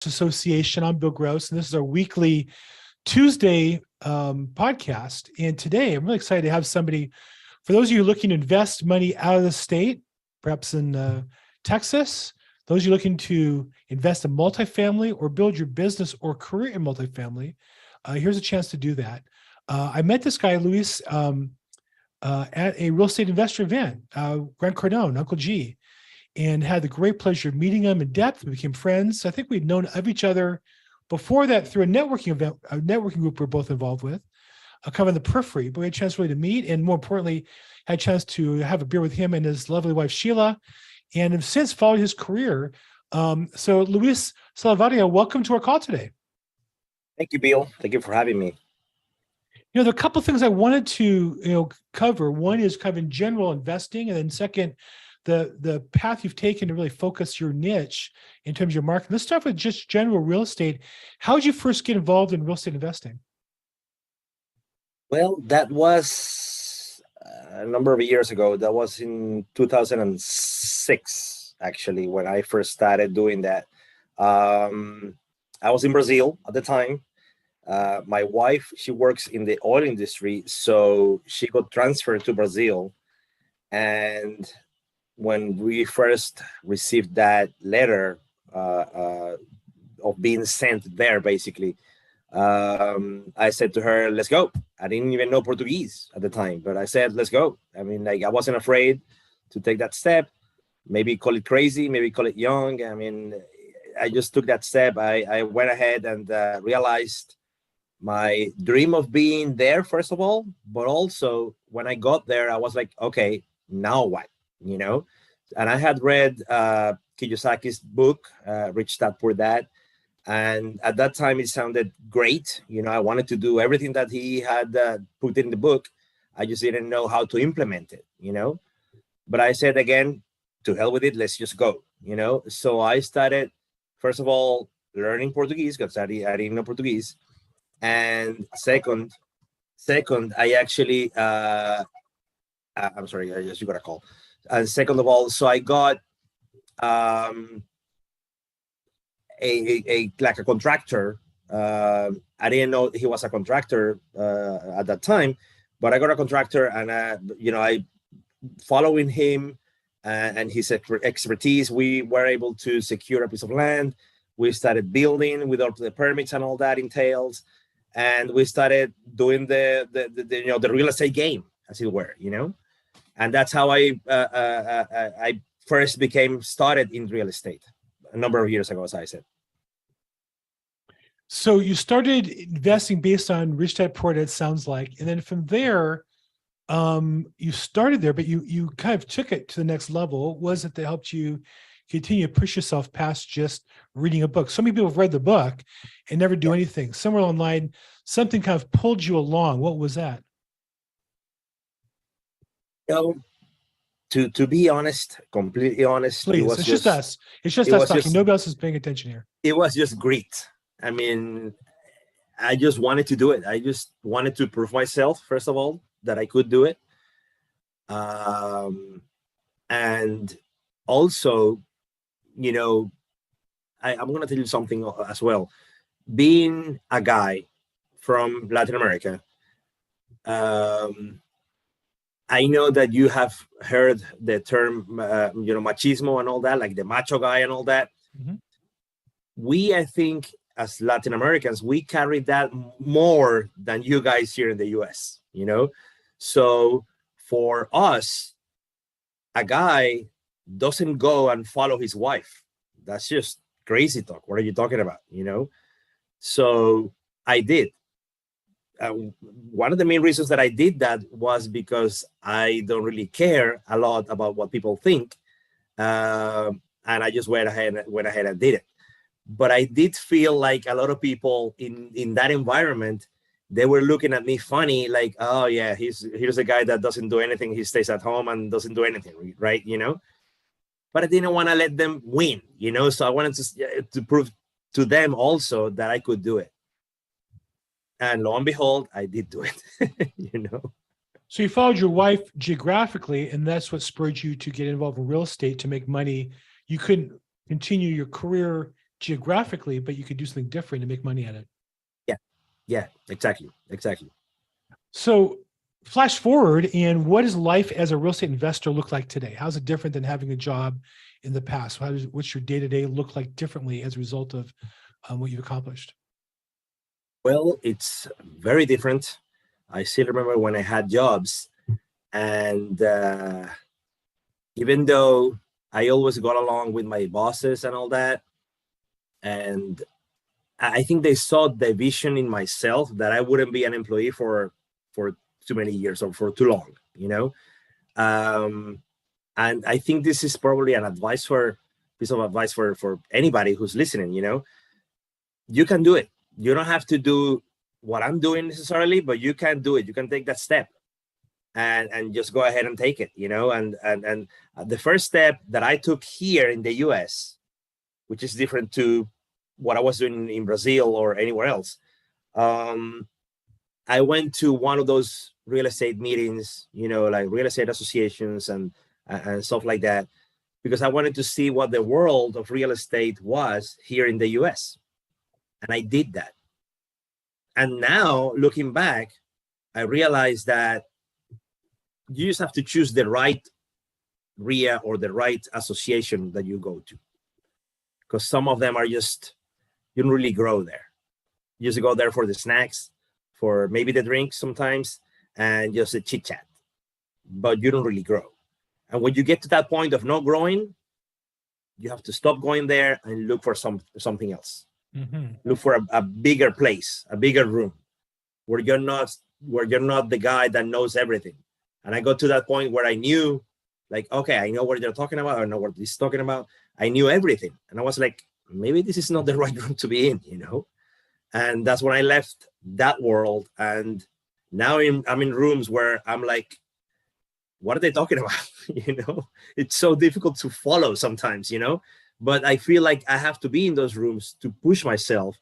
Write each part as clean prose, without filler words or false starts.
Association. I'm Bill Gross, and this is our weekly Tuesday podcast. And today I'm really excited to have somebody, for those of you looking to invest money out of the state, perhaps in Texas, those of you looking to invest in multifamily or build your business or career in multifamily, here's a chance to do that. I met this guy, Luis, at a real estate investor event, Grant Cardone, Uncle G, and had the great pleasure of meeting him in depth. We became friends. I think we'd known of each other before that through a networking event, a networking group we're both involved with, kind of in the periphery, but we had a chance really to meet, and more importantly, had a chance to have a beer with him and his lovely wife, Sheila, and have since followed his career. So Luis Salavarria, welcome to our call today. Thank you, Bill. Thank you for having me. There are a couple of things I wanted to cover. One is kind of in general investing, and then second, the path you've taken to really focus your niche in terms of your market. Let's start with just general real estate. How did you first get involved in real estate investing? Well, that was a number of years ago. That was in 2006, actually, when I first started doing that. I was in Brazil at the time. My wife, she works in the oil industry, so she got transferred to Brazil. And when we first received that letter of being sent there, basically, I said to her, let's go. I didn't even know Portuguese at the time, but I said, let's go. I mean, like, I wasn't afraid to take that step. Maybe call it crazy, maybe call it young. I mean, I just took that step. I went ahead and realized my dream of being there, first of all, but also when I got there, I was like, okay, now what? And I had read Kiyosaki's book, Rich Dad Poor Dad. And at that time, it sounded great. I wanted to do everything that he had put in the book. I just didn't know how to implement it, But I said, again, to hell with it, let's just go, So I started, first of all, learning Portuguese because I didn't know Portuguese. And second, I actually, I'm sorry, I just got a call. And second of all, so I got a contractor. I didn't know he was a contractor at that time, but I got a contractor, and I following him and his expertise, we were able to secure a piece of land. We started building with all the permits and all that entails, and we started doing the real estate game, as it were, And that's how I first became started in real estate a number of years ago, as I said. So you started investing based on Rich Dad Poor Dad, it sounds like. And then from there, you started there, but you kind of took it to the next level. What was it that helped you continue to push yourself past just reading a book? So many people have read the book and never do anything. Somewhere online, something kind of pulled you along. What was that? To be honest, completely honest, please, it's just us. It's just us talking. Nobody else is paying attention here. It was just grit. I mean, I just wanted to do it. I just wanted to prove myself, first of all, that I could do it. And also, I'm going to tell you something as well. Being a guy from Latin America, I know that you have heard the term, machismo and all that, like the macho guy and all that. Mm-hmm. We, I think, as Latin Americans, we carry that more than you guys here in the US, So for us, a guy doesn't go and follow his wife. That's just crazy talk. What are you talking about, So I did. One of the main reasons that I did that was because I don't really care a lot about what people think. And I just went ahead and did it. But I did feel like a lot of people in that environment, they were looking at me funny, like, oh yeah, here's a guy that doesn't do anything. He stays at home and doesn't do anything, right? But I didn't want to let them win, So I wanted to prove to them also that I could do it. And lo and behold, I did do it, So you followed your wife geographically, and that's what spurred you to get involved in real estate to make money. You couldn't continue your career geographically, but you could do something different and make money at it. Yeah, exactly. So flash forward, and what does life as a real estate investor look like today? How's it different than having a job in the past? What's your day-to-day look like differently as a result of what you've accomplished? Well, it's very different. I still remember when I had jobs, and even though I always got along with my bosses and all that, and I think they saw the vision in myself that I wouldn't be an employee for too many years or for too long, and I think this is probably an piece of advice for anybody who's listening. You can do it. You don't have to do what I'm doing necessarily, but you can do it. You can take that step and just go ahead and take it. And the first step that I took here in the US, which is different to what I was doing in Brazil or anywhere else. I went to one of those real estate meetings, like real estate associations and stuff like that, because I wanted to see what the world of real estate was here in the US. And I did that. And now looking back, I realized that you just have to choose the right RIA or the right association that you go to. Because some of them are just, you don't really grow there. You just go there for the snacks, for maybe the drinks sometimes, and just a chit chat. But you don't really grow. And when you get to that point of not growing, you have to stop going there and look for something else. Mm-hmm. Look for a bigger place, a bigger room, where you're not the guy that knows everything. And I got to that point where I knew, like, okay, I know what they're talking about. I know what this is talking about. I knew everything. And I was like, maybe this is not the right room to be in, And that's when I left that world. And now I'm in rooms where I'm like, what are they talking about? It's so difficult to follow sometimes, but I feel like I have to be in those rooms to push myself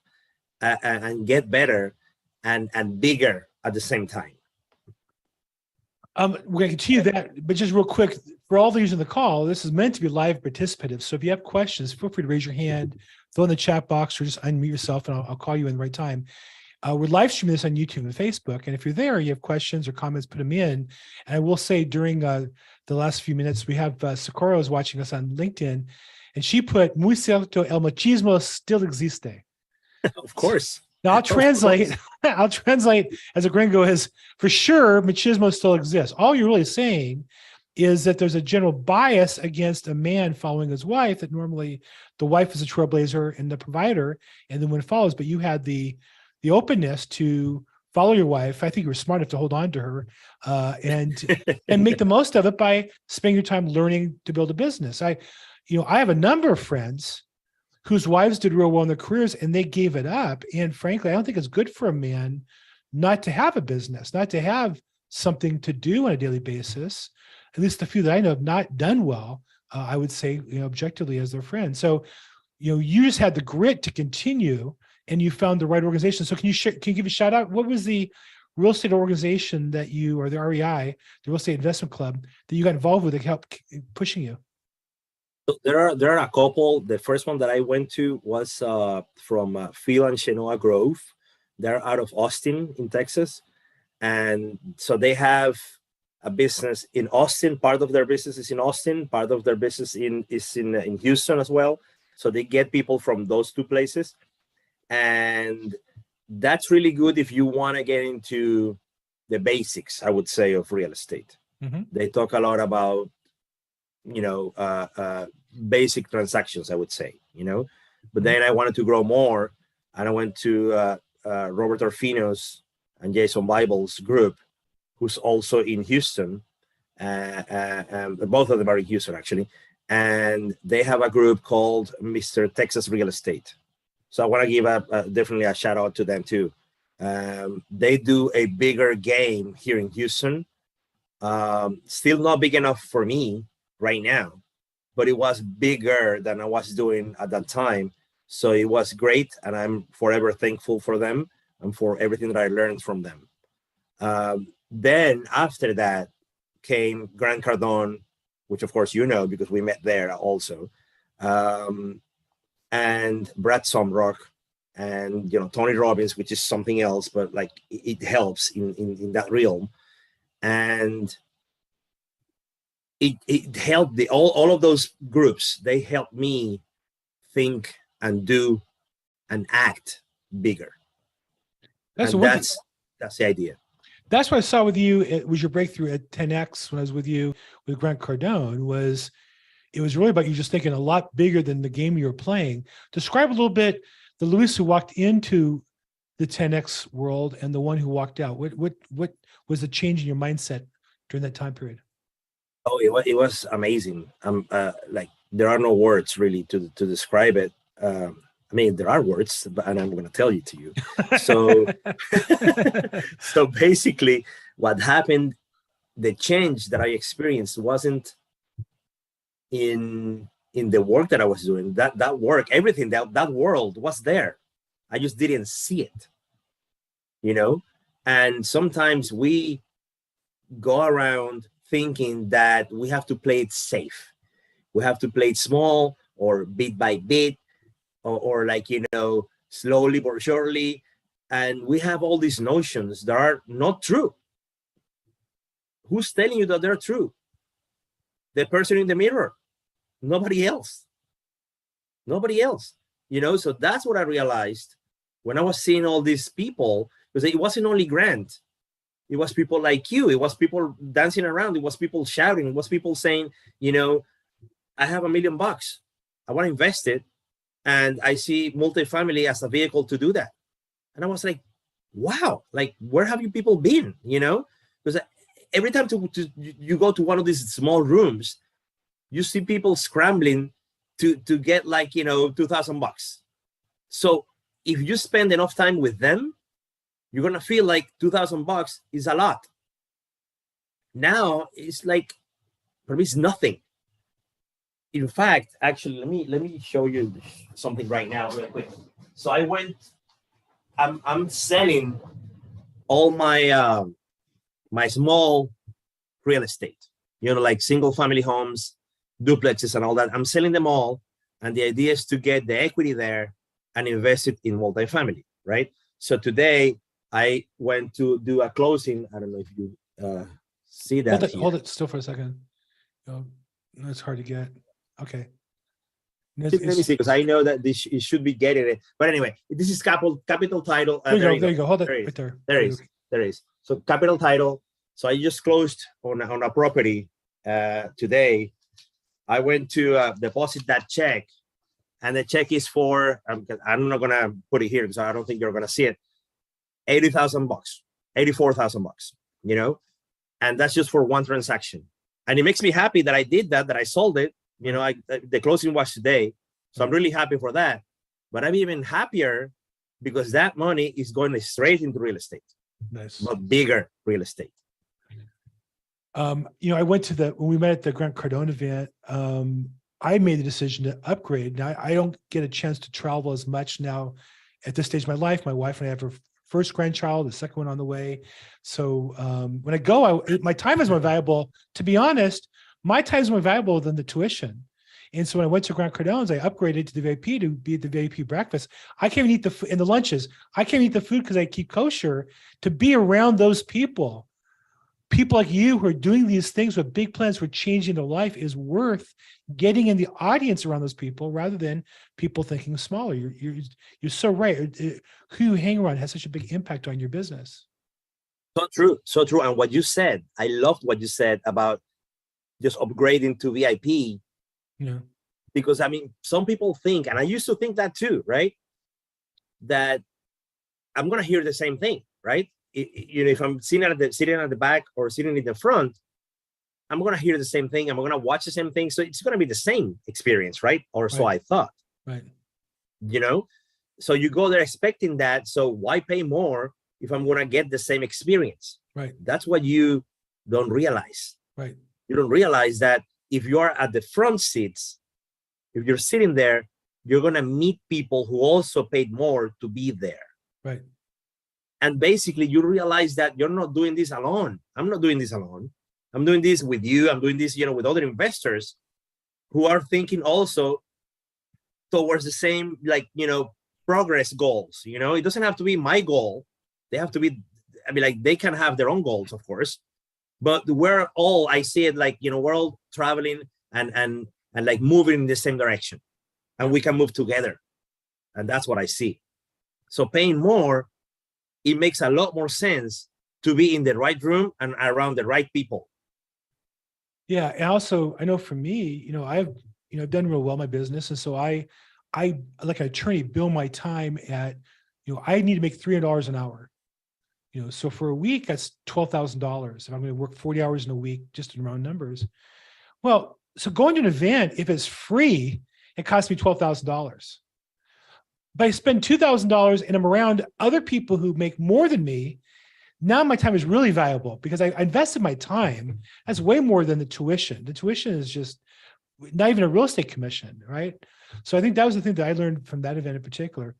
and get better and bigger at the same time. We're going to continue that, but just real quick, for all those in the call, this is meant to be live participative. So if you have questions, feel free to raise your hand, throw in the chat box, or just unmute yourself, and I'll call you in the right time. We're live streaming this on YouTube and Facebook, and if you're there, you have questions or comments, put them in. And I will say during the last few minutes, we have Socorro is watching us on LinkedIn, and she put, "Muy cierto, el machismo still existe." Of course. Now I'll translate. I'll translate as a gringo is, for sure, machismo still exists. All you're really saying is that there's a general bias against a man following his wife, that normally the wife is a trailblazer and the provider, and then when it follows, but you had the openness to follow your wife. I think you were smart enough to hold on to her and make the most of it by spending your time learning to build a business. I have a number of friends whose wives did real well in their careers and they gave it up. And frankly, I don't think it's good for a man not to have a business, not to have something to do on a daily basis. At least the few that I know have not done well, I would say, objectively as their friend. So, you just had the grit to continue and you found the right organization. So can you give a shout out? What was the real estate organization that or the REI, the Real Estate Investment Club, that you got involved with that helped pushing you? There are a couple. The first one that I went to was from Phil and Shenoa Grove. They're out of Austin in Texas. And so they have a business in Austin. Part of their business is in Austin. Part of their business is in Houston as well. So they get people from those two places. And that's really good if you want to get into the basics, I would say, of real estate. Mm-hmm. They talk a lot about, basic transactions, I would say, but then I wanted to grow more. And I went to Robert Orfino's and Jason Bible's group, who's also in Houston. Both of them are in Houston, actually. And they have a group called Mr. Texas Real Estate. So I want to give definitely a shout out to them too. They do a bigger game here in Houston. Still not big enough for me right now, but it was bigger than I was doing at that time. So it was great. And I'm forever thankful for them and for everything that I learned from them. Then after that came Grant Cardone, which of course, because we met there also. and Brad Sumrock, and Tony Robbins, which is something else, but like it helps in that realm. And it helped all of those groups. They helped me think and do and act bigger. That's the idea. That's what I saw with you. It was your breakthrough at 10X when I was with you with Grant Cardone. It was really about you just thinking a lot bigger than the game you were playing. Describe a little bit the Luis who walked into the 10X world and the one who walked out. What was the change in your mindset during that time period? Oh, it was amazing. Like there are no words really to describe it. I mean, there are words, and I'm going to tell you to you. So, so basically, what happened, the change that I experienced wasn't in the work that I was doing. That work, everything, that world was there. I just didn't see it, And sometimes we go around thinking that we have to play it safe. We have to play it small or bit by bit, or like, slowly but surely. And we have all these notions that are not true. Who's telling you that they're true? The person in the mirror, nobody else. So that's what I realized when I was seeing all these people, because it wasn't only Grant. It was people like you. It was people dancing around. It was people shouting. It was people saying, I have $1 million. I want to invest it. And I see multifamily as a vehicle to do that. And I was like, wow, like, where have you people been? Because every time you go to one of these small rooms, you see people scrambling to get like, $2,000. So if you spend enough time with them, you're going to feel like $2,000 is a lot. Now it's like, for me, it's nothing. In fact, actually, let me show you something right now real quick. So I'm selling all my my small real estate, like single family homes, duplexes and all that. I'm selling them all. And the idea is to get the equity there and invest it in multifamily, right? So today I went to do a closing. I don't know if you see that. Hold it still for a second. It's hard to get. Okay. Let me see, because I know that it should be getting it. But anyway, this is capital title. There you go. Hold it right there. There is. So capital title. So I just closed on a property today. I went to deposit that check, and the check is for, I'm not going to put it here because I don't think you're going to see it, $80,000, $84,000, and that's just for one transaction. And it makes me happy that I did that I sold it. The closing was today. So I'm really happy for that. But I'm even happier because that money is going straight into real estate. Nice. But bigger real estate. I went to when we met at the Grant Cardone event, I made the decision to upgrade. Now, I don't get a chance to travel as much now at this stage of my life. My wife and I have her first grandchild, the second one on the way. So when I go, my time is more valuable. To be honest, my time is more valuable than the tuition. And so when I went to Grant Cardone's, I upgraded to the VIP to be at the VIP breakfast. I can't even eat in the lunches. I can't eat the food because I keep kosher. To be around those people like you who are doing these things with big plans for changing their life is worth getting in the audience around those people rather than people thinking smaller. You're so right. Who you hang around has such a big impact on your business. So true. And what you said, I loved what you said about just upgrading to VIP. Yeah. Because I mean, some people think, and I used to think that too, right? That I'm gonna hear the same thing, right? If I'm sitting at the back or sitting in the front, I'm gonna hear the same thing. I'm gonna watch the same thing. So it's gonna be the same experience, right? Or so I thought. Right. So you go there expecting that. So why pay more if I'm gonna get the same experience? Right. That's what you don't realize. Right. You don't realize that if you are at the front seats, if you're sitting there, you're going to meet people who also paid more to be there. Right. And basically, you realize that you're not doing this alone. I'm not doing this alone. I'm doing this with you. I'm doing this, with other investors who are thinking also towards the same, like, progress goals. It doesn't have to be my goal. They have to be, like, they can have their own goals, of course, but we're all, I see it like, we're all traveling and like moving in the same direction, and we can move together. And that's what I see. So paying more, it makes a lot more sense to be in the right room and around the right people. Yeah. And also, I know for me, I've done real well in my business. And so I like an attorney, bill my time at, I need to make $300 an hour. So for a week, that's $12,000. If I'm going to work 40 hours in a week, just in round numbers. Well, so going to an event, if it's free, it costs me $12,000. But I spend $2,000 and I'm around other people who make more than me. Now my time is really valuable because I invested my time. That's way more than the tuition. The tuition is just not even a real estate commission, right? So I think that was the thing that I learned from that event in particular.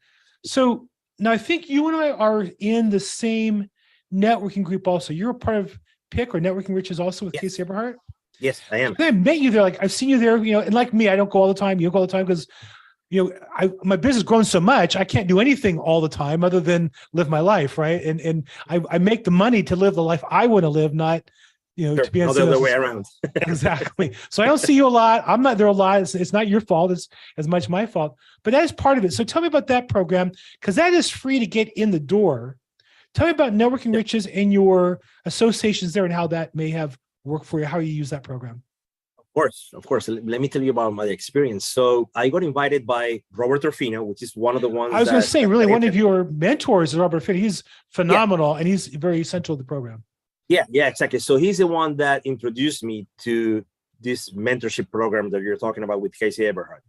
So now I think you and I are in the same networking group also. You're a part of PIC or Networking Riches also with Casey Eberhardt? Yes, I am. I met you there. Like I've seen you there, and like me, I don't go all the time. You don't go all the time because, my business has grown so much. I can't do anything all the time other than live my life, right? And I make the money to live the life I want to live, not, Sure, to be not the other way around. Exactly. So I don't see you a lot. I'm not there a lot. It's not your fault. It's as much my fault, but that is part of it. So tell me about that program, because that is free to get in the door. Tell me about Networking Riches and your associations there and how that may have worked for you, how you use that program. Of course. Let me tell you about my experience. So I got invited by Robert Orfino, which is one of the ones I was going to say, really, one of your mentors is Robert Orfino. He's phenomenal, and he's very essential to the program. Yeah, exactly. So he's the one that introduced me to this mentorship program that you're talking about with Casey Eberhardt,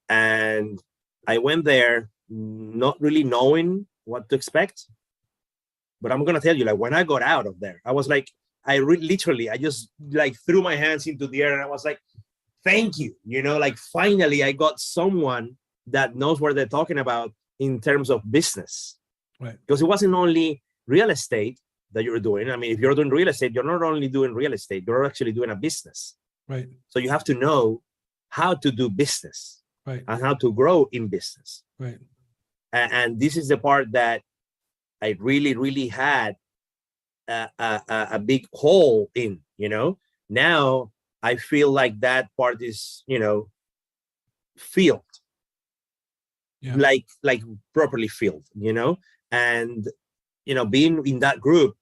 and I went there not really knowing what to expect. But I'm going to tell you, like, when I got out of there, I was like, I just like threw my hands into the air and I was like, thank you. Like finally I got someone that knows what they're talking about in terms of business. Right. Because it wasn't only real estate that you're doing. I mean, if you're doing real estate, you're not only doing real estate, you're actually doing a business. Right. So you have to know how to do business. Right. And how to grow in business. Right. And this is the part that I really, really had a big hole in, Now I feel like that part is, filled, like properly filled, and, being in that group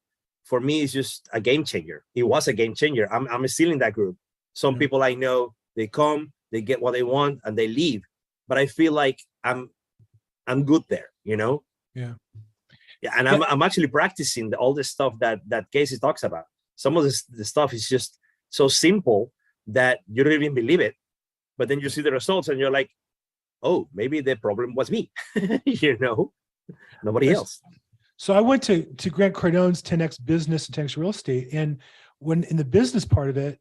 for me is just a game changer. It was a game changer. I'm still in that group. Some people I know, they come, they get what they want and they leave, but I feel like I'm good there, Yeah. Yeah, and I'm actually practicing all the stuff that Casey talks about. Some of the stuff is just so simple that you don't even believe it, but then you see the results and you're like, oh, maybe the problem was me, nobody else. So I went to Grant Cardone's 10X Business and 10X Real Estate, and when in the business part of it,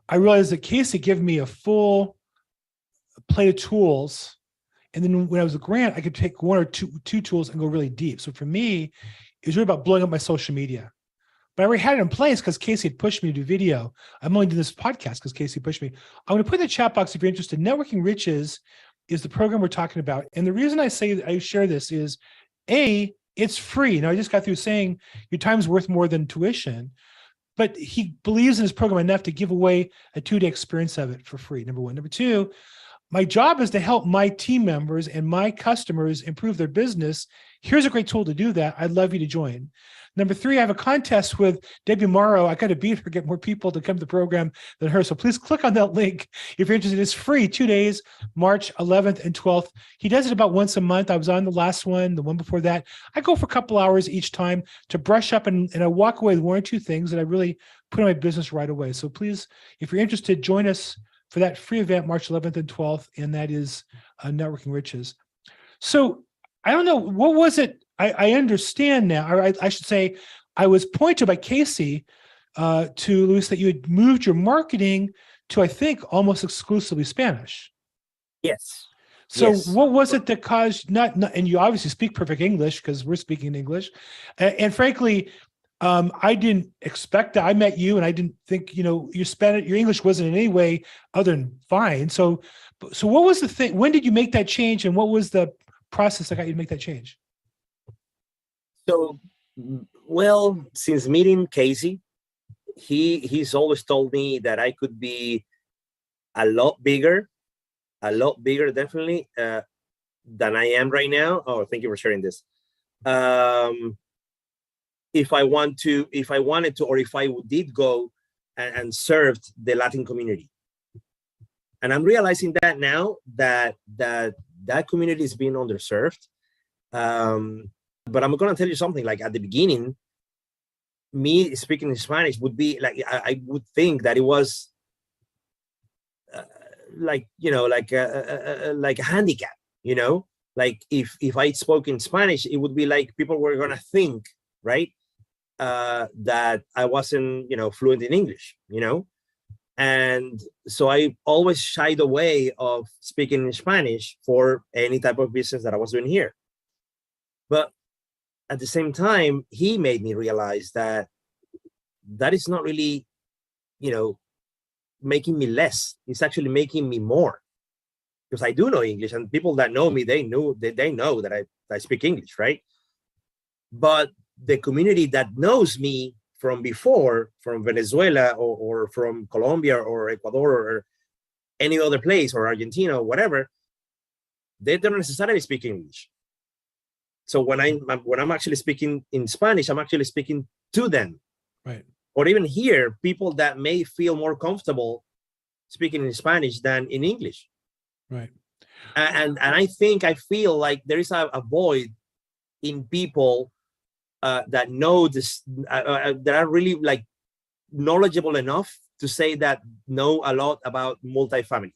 I realized that Casey gave me a full plate of tools. And then when I was with Grant, I could take one or two tools and go really deep. So for me, it was really about blowing up my social media. But I already had it in place because Casey had pushed me to do video. I'm only doing this podcast because Casey pushed me. I'm going to put in the chat box if you're interested. Networking Riches is the program we're talking about. And the reason I say I share this is, it's free. Now, I just got through saying your time's worth more than tuition. But he believes in his program enough to give away a 2-day experience of it for free, number one. Number two, my job is to help my team members and my customers improve their business. Here's a great tool to do that. I'd love you to join. Number three, I have a contest with Debbie Morrow. I got to beat her, get more people to come to the program than her. So please click on that link if you're interested. It's free, 2 days, March 11th and 12th. He does it about once a month. I was on the last one, the one before that. I go for a couple hours each time to brush up, and I walk away with one or two things that I really put in my business right away. So please, if you're interested, join us for that free event, March 11th and 12th, and that is Networking Riches. So I don't know, what was it? I understand now, or I should say, I was pointed by Casey to Luis that you had moved your marketing to, I think, almost exclusively Spanish. Yes. So yes. What was it that caused, not, and you obviously speak perfect English because we're speaking English. And frankly, I didn't expect that. I met you and I didn't think, your English wasn't in any way other than fine. So what was the thing? When did you make that change? And what was the process that got you to make that change? So, well, since meeting Casey, he's always told me that I could be a lot bigger, definitely, than I am right now. Oh, thank you for sharing this. If I wanted to, or if I did go and served the Latin community. And I'm realizing that now that community is being underserved. But I'm going to tell you something, like at the beginning, me speaking in Spanish would be like, I would think that it was like a handicap, like if I spoke in Spanish, it would be like people were going to think, right, that I wasn't, fluent in English, and so I always shied away of speaking in Spanish for any type of business that I was doing here. But at the same time, he made me realize that is not really, making me less. It's actually making me more, because I do know English, and people that know me, they know that I speak English, right? But the community that knows me from before, from Venezuela or from Colombia or Ecuador or any other place, or Argentina or whatever, they don't necessarily speak English. So when I'm actually speaking in Spanish, I'm actually speaking to them. Right. Or even here, people that may feel more comfortable speaking in Spanish than in English. Right. And I feel like there is a void in people that know this, that are really like knowledgeable enough to say that know a lot about multifamily.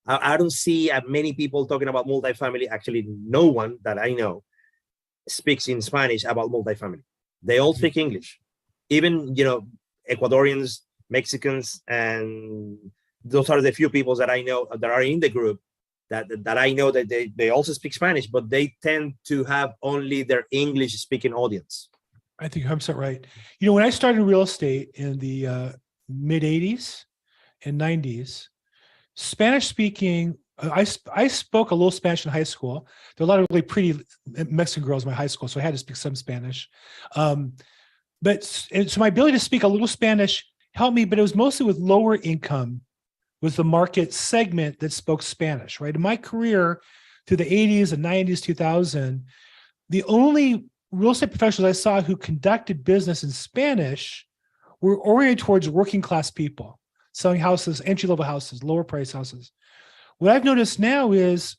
I don't see many people talking about multifamily. Actually, no one that I know speaks in Spanish about multifamily. They all speak English. Even, Ecuadorians, Mexicans, and those are the few people that I know that are in the group that I know that they also speak Spanish, but they tend to have only their English speaking audience. I think you're 100% right. When I started in real estate in the mid 80s and 90s, Spanish speaking, I spoke a little Spanish in high school. There were a lot of really pretty Mexican girls in my high school, so I had to speak some Spanish. So my ability to speak a little Spanish helped me, but it was mostly with lower income, was the market segment that spoke Spanish, right? In my career through the 80s and 90s, 2000, the only real estate professionals I saw who conducted business in Spanish were oriented towards working class people, selling houses, entry-level houses, lower price houses. What I've noticed now is,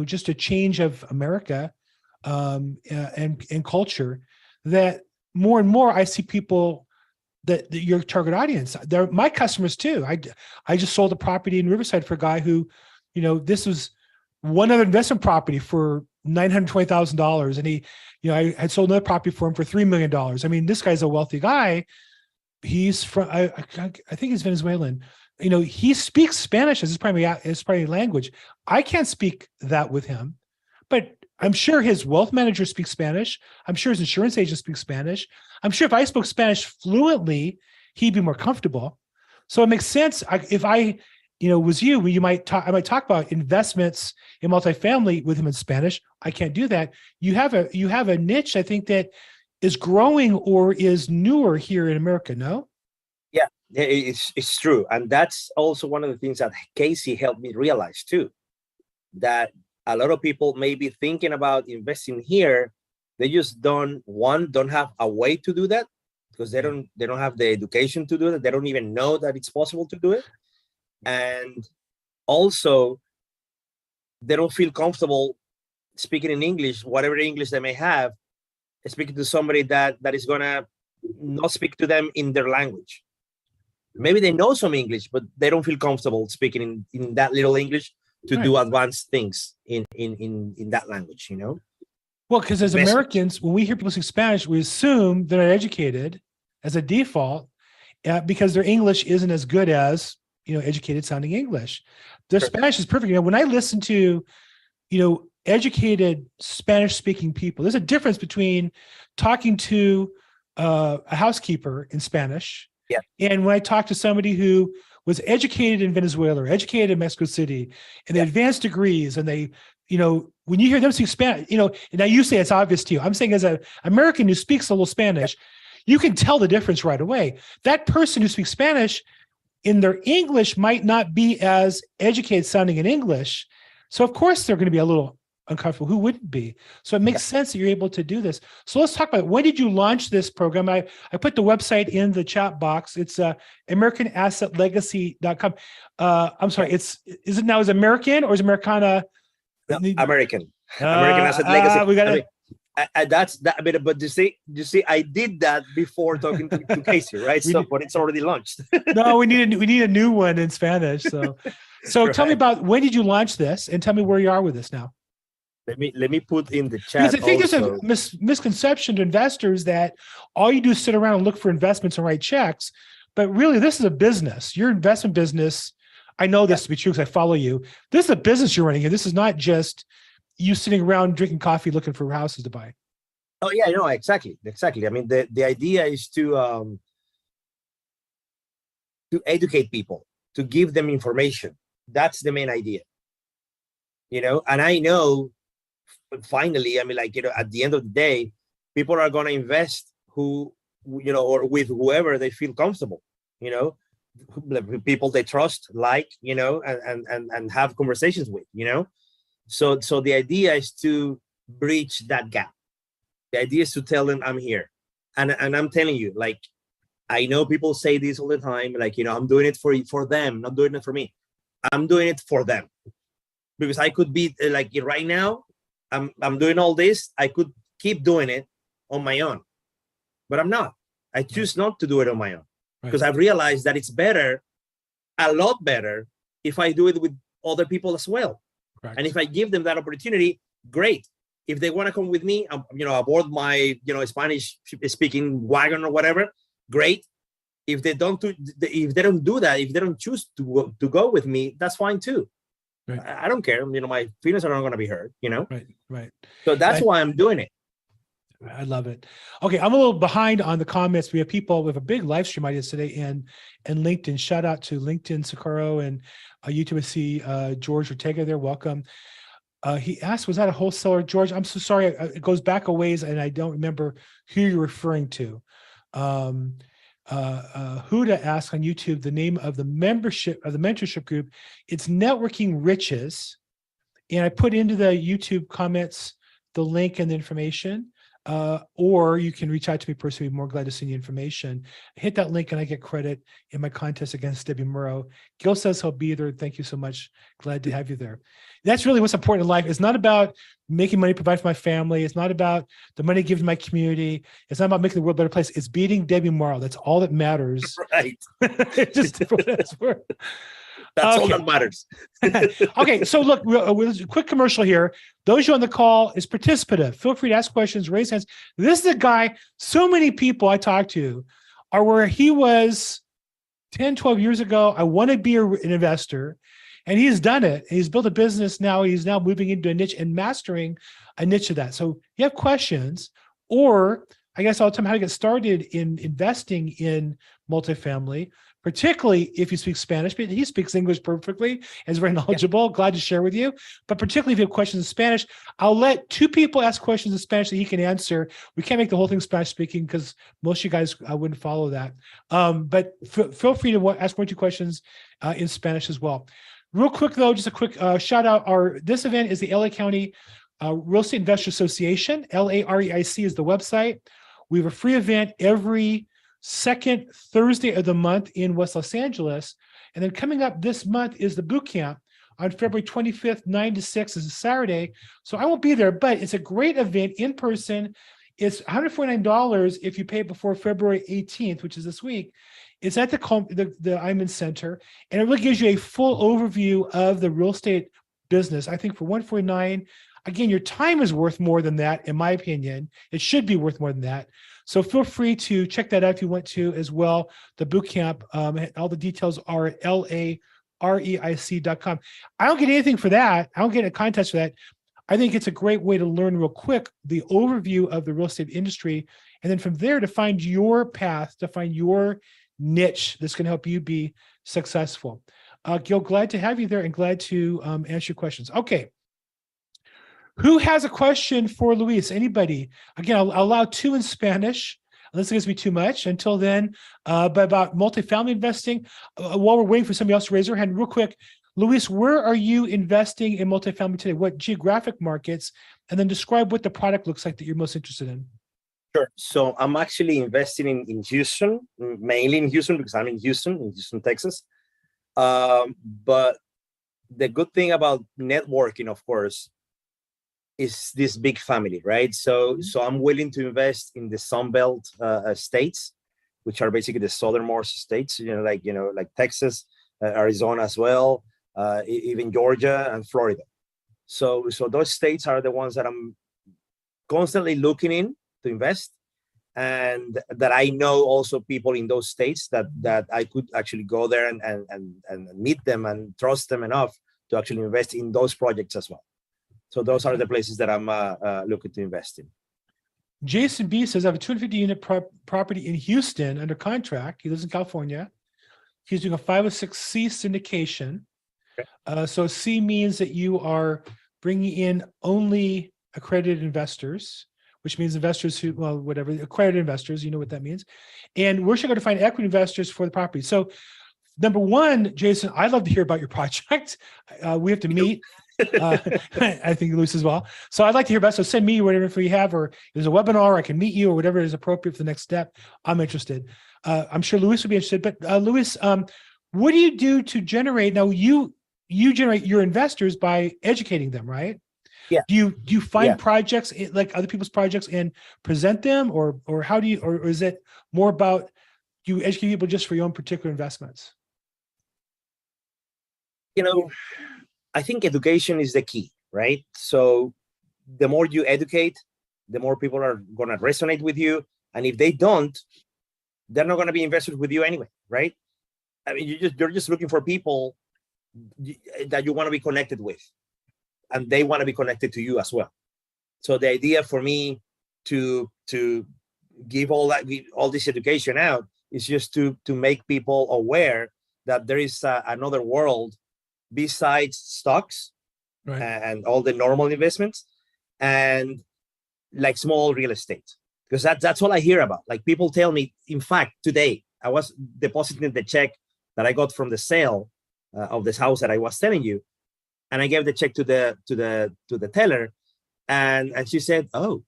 just a change of America and culture, that more and more I see people that your target audience, they're my customers too. I just sold a property in Riverside for a guy who, this was one other investment property for $920,000. And he, I had sold another property for him for $3 million. I mean, this guy's a wealthy guy. He's from, I think he's Venezuelan. He speaks Spanish as his primary language. I can't speak that with him, but I'm sure his wealth manager speaks Spanish. I'm sure his insurance agent speaks Spanish. I'm sure if I spoke Spanish fluently, he'd be more comfortable. So it makes sense. If I, was you, I might talk about investments in multifamily with him in Spanish. I can't do that. You have a niche, I think, that is growing or is newer here in America. No? Yeah, it's true. And that's also one of the things that Casey helped me realize too, that a lot of people may be thinking about investing here. They just don't have a way to do that, because they don't have the education to do that. They don't even know that it's possible to do it. And also they don't feel comfortable speaking in English, whatever English they may have, speaking to somebody that is gonna not speak to them in their language. Maybe they know some English, but they don't feel comfortable speaking in that little English to do advanced things in that language, Well, because as Americans, when we hear people speak Spanish, we assume they're not educated as a default, because their English isn't as good as, educated sounding English. Their Spanish is perfect. When I listen to, educated Spanish speaking people, there's a difference between talking to a housekeeper in Spanish. Yeah. And when I talked to somebody who was educated in Venezuela, or educated in Mexico City, and they advanced degrees, and they, when you hear them speak Spanish, now you say it's obvious to you. I'm saying as an American who speaks a little Spanish, you can tell the difference right away. That person who speaks Spanish in their English might not be as educated sounding in English. So of course they're going to be a little uncomfortable. Who wouldn't be? So it makes sense that you're able to do this. So let's talk about it. When did you launch this program? I put the website in the chat box. It's AmericanAssetLegacy.com. I'm sorry. Is it now as American or is Americana? No, American. American Asset Legacy. We got it. That's that bit. But you see, I did that before talking to Casey, right? But it's already launched. No, we need a new one in Spanish. So Right. Tell me about, when did you launch this, and tell me where you are with this now. Let me put in the chat. Because I think also. there's a misconception to investors that all you do is sit around and look for investments and write checks. But really, this is a business. Your investment business, I know this to be true because I follow you. This is a business you're running here. This is not just you sitting around drinking coffee looking for houses to buy. Oh yeah, no, exactly. I mean, the idea is to educate people, to give them information. That's the main idea. And I know, finally, I mean, at the end of the day, people are going to invest or with whoever they feel comfortable, people they trust, and have conversations with, So the idea is to bridge that gap. The idea is to tell them I'm here. And I'm telling you, I know people say this all the time, I'm doing it for them, not doing it for me. I'm doing it for them. Because I could be right now, I'm doing all this. I could keep doing it on my own, but I'm not. I choose not to do it on my own because I've realized that it's better, a lot better, if I do it with other people as well. Correct. And if I give them that opportunity, great. If they want to come with me, aboard my, Spanish speaking wagon or whatever, great. If they don't do that, if they don't choose to go with me, that's fine too. Right. I don't care. My feelings are not going to be hurt, Right. So that's why I'm doing it. I love it. Okay. I'm a little behind on the comments. We have people with a big live stream ideas today and LinkedIn. Shout out to LinkedIn, Socorro, and YouTube. I see George Ortega there. Welcome. He asked, was that a wholesaler? George, I'm so sorry. It goes back a ways and I don't remember who you're referring to. Huda asked on YouTube the name of the membership of the mentorship group. It's Networking Riches. And I put into the YouTube comments the link and the information. Or you can reach out to me personally. I'd be more glad to send you information. Hit that link and I get credit in my contest against Debbie Murrow. Gil says he'll be there. Thank you so much. Glad to have you there. That's really what's important in life. It's not about making money, provide for my family. It's not about the money given to my community. It's not about making the world a better place. It's beating Debbie Murrow. That's all that matters. Right. Just for what it's worth. That's all that matters. Okay, so look, with a quick commercial here. Those of you on the call is participative. Feel free to ask questions, raise hands. This is a guy, so many people I talk to are where he was 10, 12 years ago. I want to be an investor. And he's done it. He's built a business now. He's now moving into a niche and mastering a niche of that. So you have questions, or I guess I'll tell him how to get started in investing in multifamily, particularly if you speak Spanish. But he speaks English perfectly and is very knowledgeable. Glad to share with you. But particularly if you have questions in Spanish, I'll let two people ask questions in Spanish that he can answer. We can't make the whole thing Spanish speaking because most of you guys wouldn't follow that. But feel free to ask 1 or 2 questions in Spanish as well. Real quick, though, just a quick shout out. This event is the LA County Real Estate Investor Association. LAREIC is the website. We have a free event every second Thursday of the month in West Los Angeles. And then coming up this month is the boot camp on February 25th, 9 to 6 is a Saturday. So I won't be there, but it's a great event in person. It's $149 if you pay it before February 18th, which is this week. It's at the Iman Center, and it really gives you a full overview of the real estate business. I think for $149, again, your time is worth more than that, in my opinion. It should be worth more than that. So feel free to check that out if you want to as well. The boot camp, all the details are at LAREIC.com. I don't get anything for that. I don't get a contest for that. I think it's a great way to learn real quick the overview of the real estate industry. And then from there to find your path, to find your niche that's going to help you be successful. Gil, glad to have you there and glad to answer your questions. Okay. Who has a question for Luis? Anybody? Again, I'll allow 2 in Spanish, unless it gives me too much. Until then, but about multifamily investing, while we're waiting for somebody else to raise their hand real quick, Luis, where are you investing in multifamily today? What geographic markets? And then describe what the product looks like that you're most interested in. Sure. So I'm actually investing in Houston, mainly in Houston because I'm in Houston, Texas. But the good thing about networking, of course, is this big family, right? So I'm willing to invest in the Sunbelt states, which are basically the southernmost states, like Texas, Arizona as well, even Georgia and Florida. So those states are the ones that I'm constantly looking in to invest, and that I know also people in those states that I could actually go there and meet them and trust them enough to actually invest in those projects as well. So those are the places that I'm looking to invest in. Jason B says, I have a 250-unit property in Houston under contract. He lives in California. He's doing a 506C syndication. Okay. So C means that you are bringing in only accredited investors, which means investors who, well, whatever, accredited investors, you know what that means. And we're going to find equity investors for the property. So number one, Jason, I'd love to hear about your project. We have to meet. I think Luis as well. So I'd like to hear about it. So send me whatever info you have, or there's a webinar, I can meet you, or whatever is appropriate for the next step. I'm interested. I'm sure Luis would be interested. But Luis, what do you do to generate? Now you generate your investors by educating them, right? Yeah. Do you find projects like other people's projects and present them, or how do you, or is it more about you educate people just for your own particular investments? I think education is the key, right? So the more you educate, the more people are going to resonate with you. And if they don't, they're not going to be investors with you anyway, right? I mean, you're just looking for people that you want to be connected with, and they want to be connected to you as well. So the idea for me to give all this education out is just to make people aware that there is another world besides stocks, right, and all the normal investments, and like small real estate, because that's all I hear about. Like people tell me, in fact, today I was depositing the check that I got from the sale of this house that I was telling you, and I gave the check to the teller, and she said, "Oh,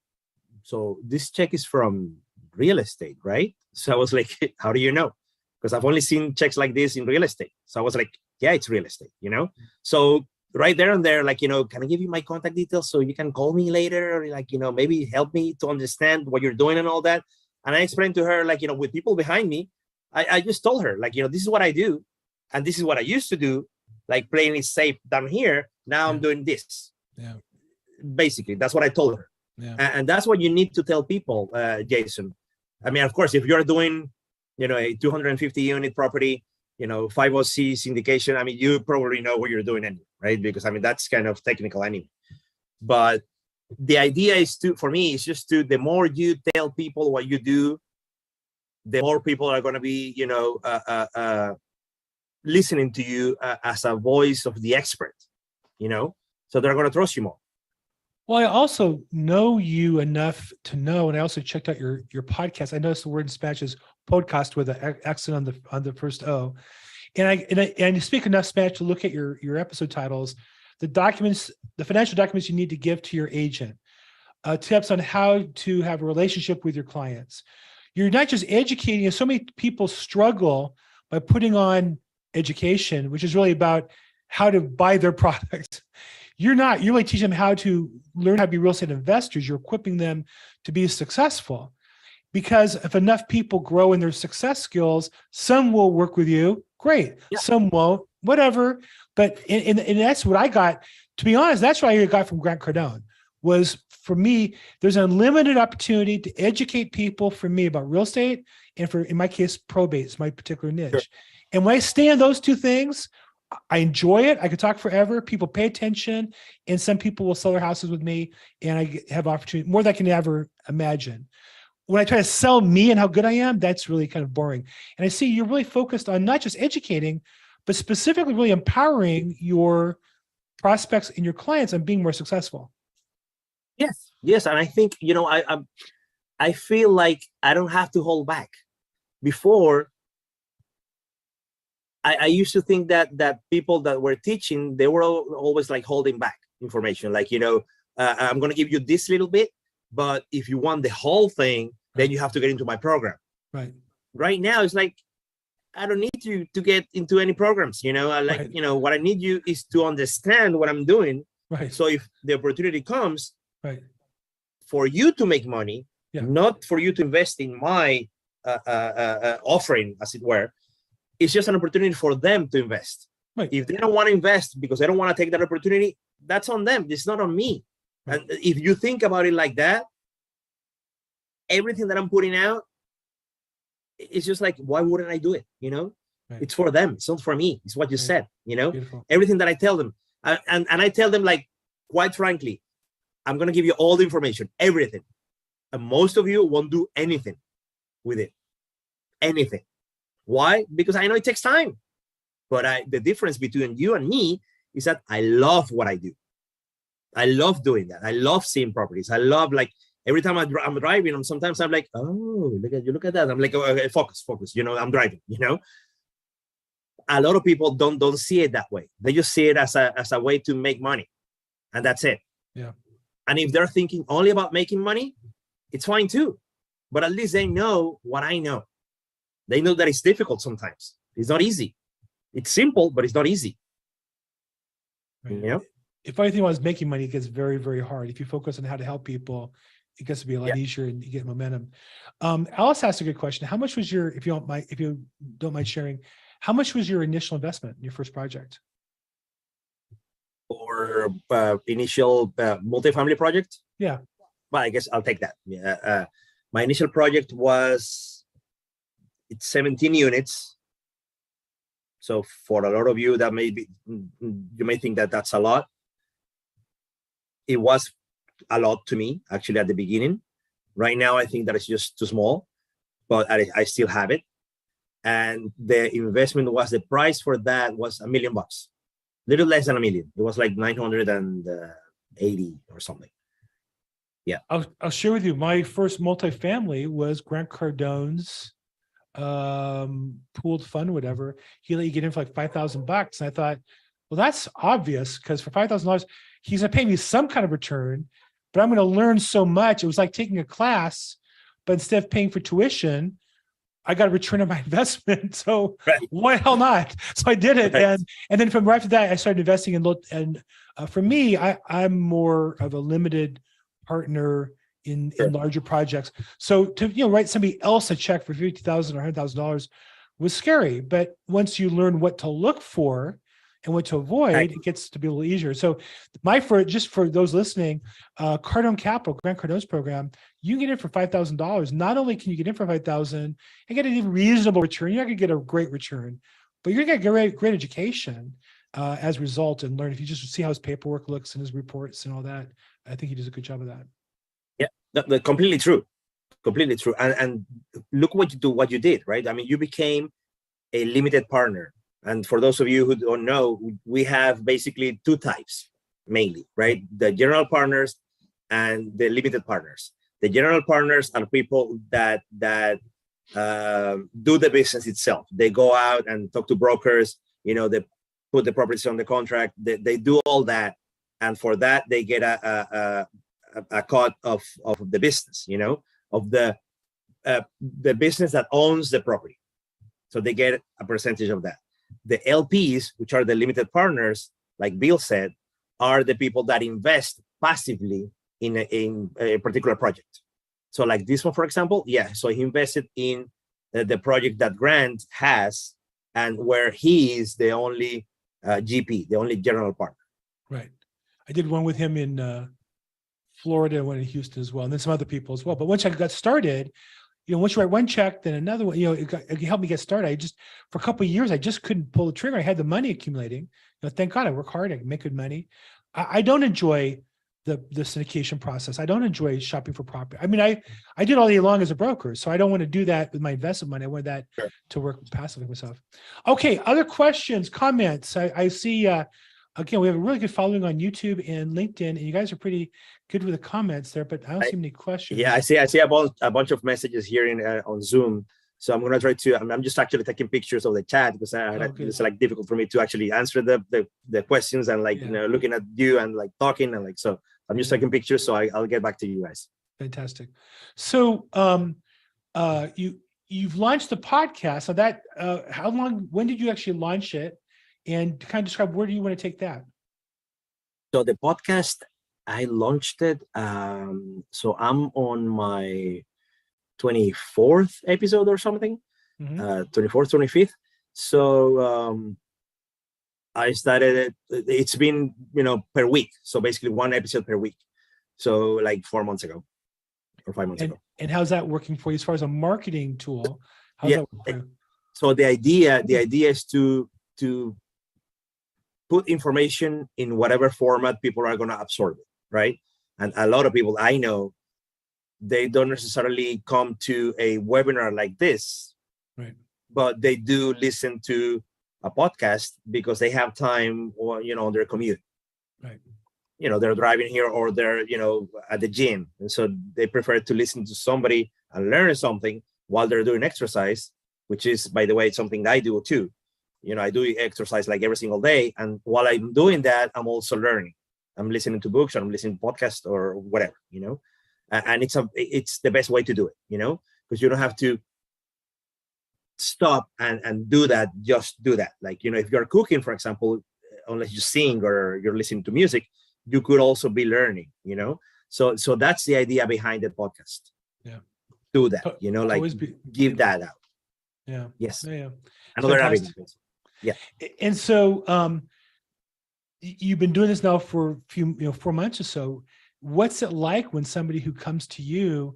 so this check is from real estate, right?" So I was like, "How do you know?" Because I've only seen checks like this in real estate. So I was like, yeah, it's real estate, So right there and there, like, can I give you my contact details so you can call me later? Or like, maybe help me to understand what you're doing and all that. And I explained to her, like, with people behind me, I just told her, like, this is what I do. And this is what I used to do, like playing it safe down here. Now I'm doing this. Yeah. Basically, that's what I told her. Yeah. And that's what you need to tell people, Jason. I mean, of course, if you're doing, a 250 unit property, 506 syndication, I mean, you probably know what you're doing anyway, right? Because I mean, that's kind of technical anyway. But the idea is for me, is just the more you tell people what you do, the more people are going to be, listening to you as a voice of the expert, so they're going to trust you more. Well, I also know you enough to know, and I also checked out your podcast. I noticed the word in Spanish is podcast with an accent on the first O, and you speak enough Spanish to look at your episode titles, the financial documents you need to give to your agent, tips on how to have a relationship with your clients. You're not just educating. So many people struggle by putting on education, which is really about how to buy their product. You're really teaching them how to learn how to be real estate investors. You're equipping them to be successful, because if enough people grow in their success skills, some will work with you. Great. Yeah. Some won't, whatever. But and that's what I got. To be honest, that's what I got from Grant Cardone. Was, for me, there's an unlimited opportunity to educate people, for me, about real estate, and in my case, probate is my particular niche. Sure. And when I stay on those two things, I enjoy it. I could talk forever. People pay attention, and some people will sell their houses with me, and I have opportunity more than I can ever imagine. When I try to sell me and how good I am, that's really kind of boring. And I see you're really focused on not just educating, but specifically really empowering your prospects and your clients on being more successful. Yes, and I think I feel like I don't have to hold back. Before, I used to think that people that were teaching, they were always like holding back information. Like, I'm going to give you this little bit, but if you want the whole thing, then you have to get into my program. Right. Right now, it's like, I don't need you to get into any programs. What I need you is to understand what I'm doing. Right. So if the opportunity comes, right, for you to make money, not for you to invest in my offering, as it were, it's just an opportunity for them to invest. Right. If they don't want to invest because they don't want to take that opportunity, that's on them. It's not on me. Right. And if you think about it like that, everything that I'm putting out, it's just like, why wouldn't I do it? Right. It's for them. It's not for me. It's what you said. Beautiful. Everything that I tell them, and I tell them, like, quite frankly, I'm going to give you all the information, everything. And most of you won't do anything with it. Anything. Why? Because I know it takes time. But the difference between you and me is that I love what I do. I love doing that. I love seeing properties. I love, like, every time I'm driving, sometimes I'm like, oh, look at that. I'm like, okay, focus. I'm driving, A lot of people don't see it that way. They just see it as a way to make money. And that's it. Yeah. And if they're thinking only about making money, it's fine too. But at least they know what I know. They know that it's difficult sometimes. It's not easy. It's simple, but it's not easy. Right. If anything was making money, it gets very, very hard. If you focus on how to help people, it gets to be a lot easier and you get momentum. Alice asked a good question. How much was if you don't mind sharing, how much was your initial investment in your first project? Or initial multifamily project? Yeah. Well, I guess I'll take that. Yeah. My initial project it's 17 units. So for a lot of you, you may think that that's a lot. It was a lot to me, actually, at the beginning. Right now, I think that it's just too small, but I still have it. And the investment the price for that was $1 million, little less than $1 million. It was like 980 or something. Yeah. I'll share with you. My first multifamily was Grant Cardone's pooled fund, whatever. He let you get in for like $5,000. And I thought, well, that's obvious, because for $5,000, he's gonna pay me some kind of return, but I'm gonna learn so much. It was like taking a class, but instead of paying for tuition, I got a return on my investment. So why the hell not? So I did it. Right. And then from right after that, I started investing and for me, I'm more of a limited partner in larger projects. So to write somebody else a check for $50,000 or $100,000 was scary. But once you learn what to look for and what to avoid, it gets to be a little easier. So just for those listening, Cardone Capital, Grant Cardone's program, you can get in for $5,000. Not only can you get in for $5,000 and get a reasonable return, you're not gonna get a great return, but you're gonna get great education as a result, and learn. If you just see how his paperwork looks and his reports and all that, I think he does a good job of that. Yeah, completely true. Completely true. And look what you did, right? I mean, you became a limited partner. And for those of you who don't know, we have basically two types, mainly, right? The general partners and the limited partners. The general partners are people that do the business itself. They go out and talk to brokers, they put the properties on the contract, they do all that. And for that, they get a cut of the business, of the business that owns the property. So they get a percentage of that. The LPs, which are the limited partners, like Bill said, are the people that invest passively in a particular project. So like this one, for example, so he invested in the project that Grant has, and where he is the only GP, the only general partner. Right. I did one with him in Florida and one in Houston as well, and then some other people as well. But once I got started, once you write one check, then another one, it helped me get started. For a couple of years, I just couldn't pull the trigger. I had the money accumulating. Thank God I work hard. I can make good money. I don't enjoy the syndication process. I don't enjoy shopping for property. I mean, I did all day long as a broker, so I don't want to do that with my investment money. I want that to work passively myself. Okay, other questions, comments. I see, again, we have a really good following on YouTube and LinkedIn, and you guys are pretty good with the comments there, but I don't see any questions. Yeah, I see a bunch of messages here on Zoom. So I'm going to try to, I'm just actually taking pictures of the chat because it's like difficult for me to actually answer the questions and looking at you and like talking and so I'm just taking pictures. So I'll get back to you guys. Fantastic. So you've launched the podcast. So that, when did you actually launch it? And kind of describe, where do you want to take that? So the podcast, I launched it. So I'm on my 24th episode or something, 24th, 25th. So I started it. It's been, per week. So basically one episode per week. So like 4 months ago or 5 months ago. And how's that working for you as far as a marketing tool? How's that work for you? So the idea is to put information in whatever format people are going to absorb it, right? And a lot of people I know, they don't necessarily come to a webinar like this, right? But they do listen to a podcast because they have time or, on their commute. Right. They're driving here or they're, at the gym. And so they prefer to listen to somebody and learn something while they're doing exercise, which is, by the way, something I do too. I do exercise like every single day. And while I'm doing that, I'm also learning. I'm listening to books or I'm listening to podcasts or whatever, and it's the best way to do it, because you don't have to stop and do that, just do that. Like, if you're cooking, for example, unless you sing or you're listening to music, you could also be learning, So that's the idea behind the podcast. Yeah. Do that, give that out. Yeah. Yes. Yeah. Another avenue. Yeah. And so you've been doing this now for a few, 4 months or so. What's it like when somebody who comes to you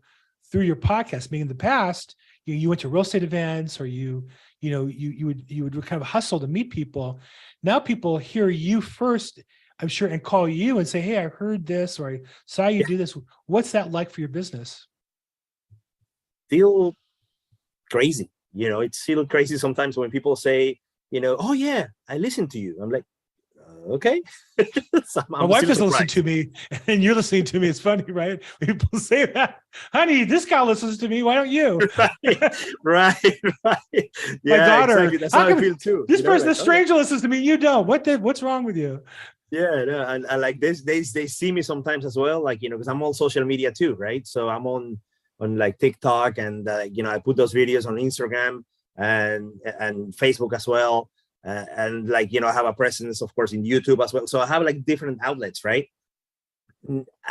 through your podcast, meaning in the past, you went to real estate events or you would kind of hustle to meet people. Now people hear you first, I'm sure, and call you and say, hey, I heard this, or I saw you do this. What's that like for your business? Feel crazy. It's still crazy sometimes when people say, oh yeah, I listened to you. I'm like, okay. So my wife doesn't listen to me and you're listening to me. It's funny, right? People say that, honey, this guy listens to me. Why don't you? Right. Yeah, my daughter, exactly. That's how I feel too. This person, this stranger listens to me. You don't. What's wrong with you? Yeah, no, and like this, they see me sometimes as well. Like, because I'm on social media too, right? So I'm on like TikTok and, I put those videos on Instagram and Facebook as well. And like, I have a presence, of course, in YouTube as well. So I have like different outlets, right?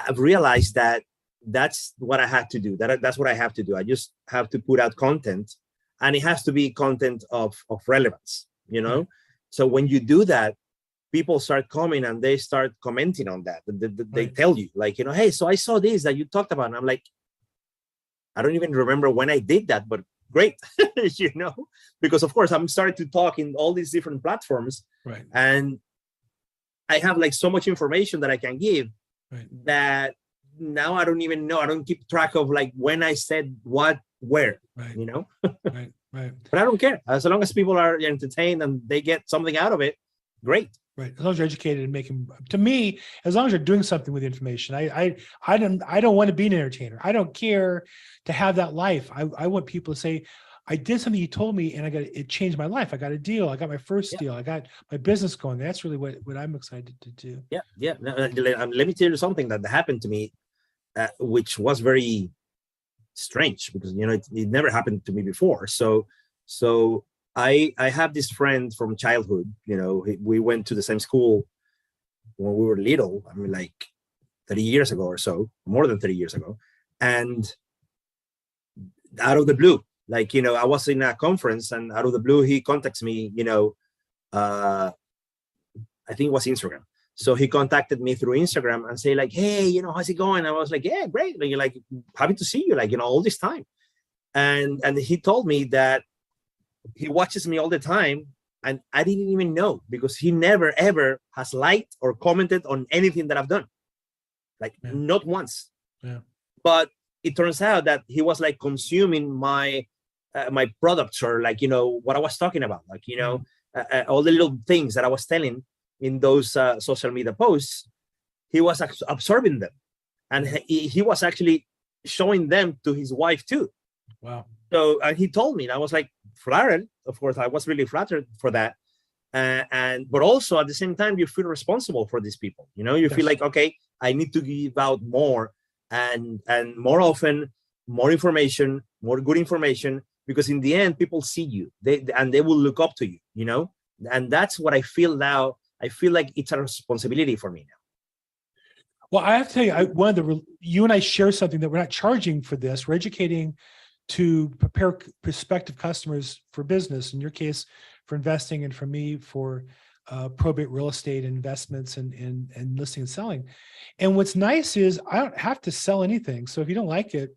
I've realized that that's what I have to do. That's what I have to do. I just have to put out content, and it has to be content of relevance, Mm-hmm. So when you do that, people start coming and they start commenting on that. They tell you like, hey, so I saw this that you talked about. And I'm like, I don't even remember when I did that, but great, because of course I'm starting to talk in all these different platforms, right? And I have like so much information that I can give, right, that now I don't even know. I don't keep track of like when I said what, where, right, right. But I don't care as long as people are entertained and they get something out of it. Great. Right. As long as you're educated and making, to me, as long as you're doing something with the information, I don't want to be an entertainer. I don't care to have that life. I want people to say, I did something you told me and it changed my life. I got a deal. I got my first deal. I got my business going. That's really what I'm excited to do. Yeah. Yeah. Let me tell you something that happened to me, which was very strange because, it never happened to me before. So I have this friend from childhood, we went to the same school when we were little. I mean, like 30 years ago or so, more than 30 years ago. And out of the blue, like, I was in a conference and out of the blue, he contacts me, I think it was Instagram. So he contacted me through Instagram and say like, hey, how's it going? I was like, yeah, great. Like happy to see you, like, all this time. And he told me that he watches me all the time, and I didn't even know, because he never ever has liked or commented on anything that I've done, like not once. Yeah. But it turns out that he was like consuming my my products, or like, you know, what I was talking about, like, you know, all the little things that I was telling in those social media posts. He was absorbing them, and he was actually showing them to his wife too. Wow. So he told me, and I was like flattered. Of course, I was really flattered for that. But also at the same time, you feel responsible for these people. You know, you feel like, okay, I need to give out more, and more often, more information, more good information, because in the end, people see you, and they will look up to you. You know, and that's what I feel now. I feel like it's a responsibility for me now. Well, I have to tell you, you and I share something that we're not charging for this. We're educating to prepare prospective customers for business. In your case, for investing, and for me, for probate real estate investments and listing and selling. And what's nice is I don't have to sell anything. So if you don't like it,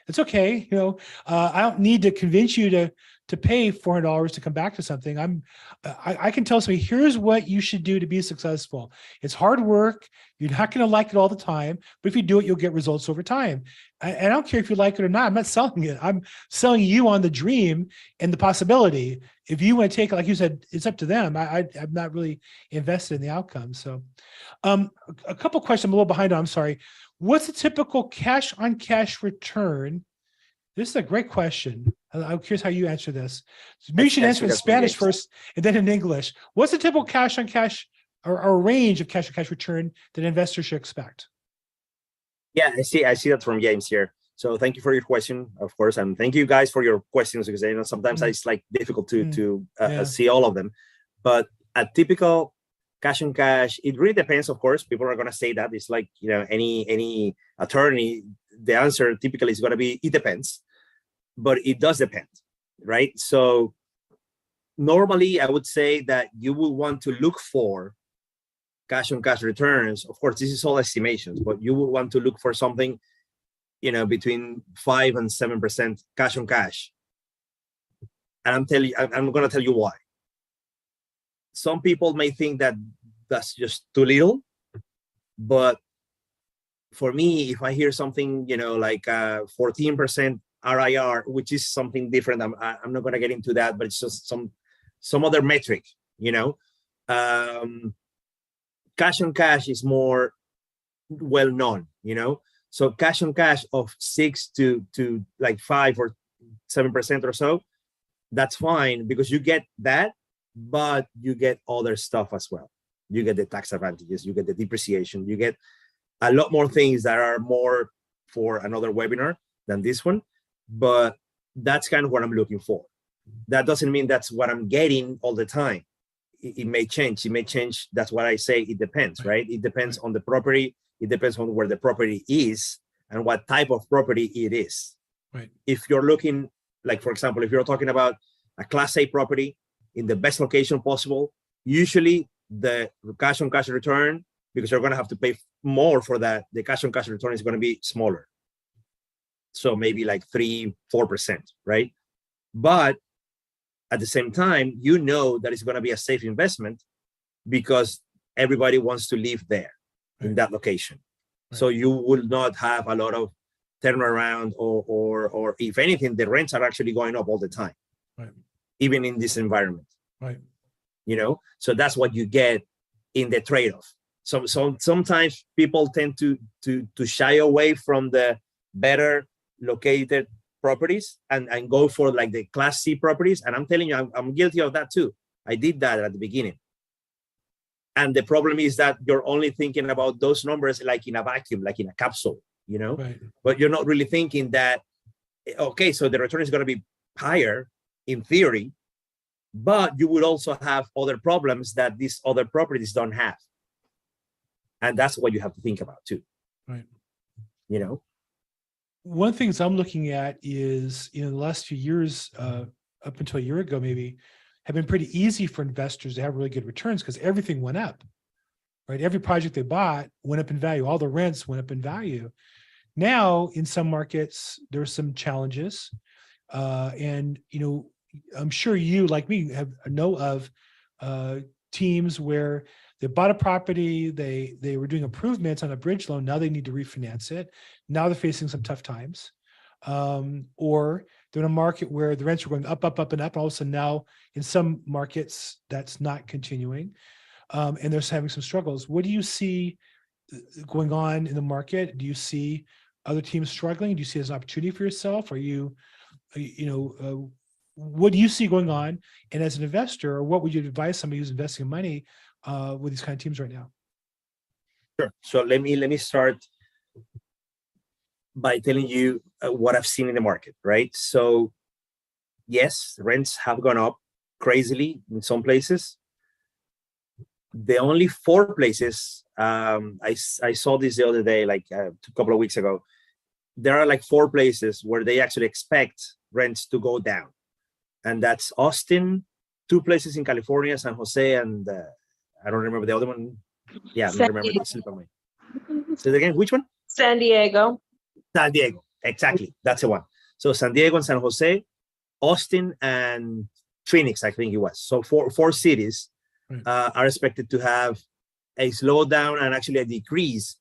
it's okay. You know, I don't need to convince you to pay $400 to come back to something. I can tell somebody, here's what you should do to be successful. It's hard work. You're not going to like it all the time, but if you do it, you'll get results over time. And I don't care if you like it or not. I'm not selling it. I'm selling you on the dream and the possibility. If you want to take it, like you said, it's up to them. I'm not really invested in the outcome. So a couple questions I'm a little behind on. I'm sorry. What's a typical cash on cash return? This is a great question. I'm curious how you answer this. Maybe you should answer in Spanish first and then in English. What's the typical cash on cash or range of cash on cash return that investors should expect? Yeah, I see that from James here. So thank you for your question, of course, and thank you guys for your questions, because I know sometimes it's like difficult to see all of them. But a typical cash on cash, it really depends. Of course, people are going to say that. It's like, you know, any attorney, the answer typically is going to be it depends, but it does depend, right? So normally I would say that you will want to look for cash on cash returns. Of course, this is all estimations, but you will want to look for something, you know, between 5 and 7% cash on cash. And I'm going to tell you why. Some people may think that that's just too little, but for me, if I hear something, you know, like 14% RIR, which is something different, I'm not going to get into that, but it's just some other metric, you know. Cash on cash is more well known, you know. So cash on cash of 6 to like 5 or 7% or so, that's fine, because you get that, but you get other stuff as well. You get the tax advantages, you get the depreciation, you get a lot more things that are more for another webinar than this one, but that's kind of what I'm looking for. That doesn't mean that's what I'm getting all the time. It may change. It may change. That's what I say. It depends, right? It depends on the property. It depends on where the property is and what type of property it is. Right. If you're looking, like, for example, if you're talking about a Class A property in the best location possible, usually the cash on cash return, because you're going to have to pay more for that, the cash on cash return is going to be smaller. So maybe like 3-4%, right? But at the same time, you know that it's going to be a safe investment because everybody wants to live there in that location. Right. So you will not have a lot of turnaround, or if anything, the rents are actually going up all the time, right, even in this environment. Right. You know, so that's what you get in the trade-off. So sometimes people tend to shy away from the better located properties and go for like the Class C properties. And I'm telling you, I'm guilty of that too. I did that at the beginning. And the problem is that you're only thinking about those numbers like in a vacuum, like in a capsule, you know, right. But you're not really thinking that, okay, so the return is going to be higher in theory, but you would also have other problems that these other properties don't have. And that's what you have to think about too. Right. You know? One of the things I'm looking at is, in the last few years, up until a year ago, maybe, have been pretty easy for investors to have really good returns because everything went up, right? Every project they bought went up in value. All the rents went up in value. Now, in some markets, there are some challenges. And, I'm sure you, like me, know of teams where they bought a property, they were doing improvements on a bridge loan. Now they need to refinance it. Now they're facing some tough times. Or they're in a market where the rents are going up, up, up, and up. All of a sudden now in some markets, that's not continuing. And they're having some struggles. What do you see going on in the market? Do you see other teams struggling? Do you see it as an opportunity for yourself? Are you, what do you see going on? And as an investor, or what would you advise somebody who's investing money with these kind of teams right now? Sure. So let me start by telling you what I've seen in the market, right? So yes, rents have gone up crazily in some places. The only 4 places, I saw this the other day, like a couple of weeks ago, there are like 4 places where they actually expect rents to go down. And that's Austin, 2 places in California, San Jose, and I don't remember the other one. Yeah, I don't remember. Say it again, which one? San Diego. San Diego, exactly. That's the one. So San Diego and San Jose, Austin, and Phoenix, I think it was. So four cities are expected to have a slowdown and actually a decrease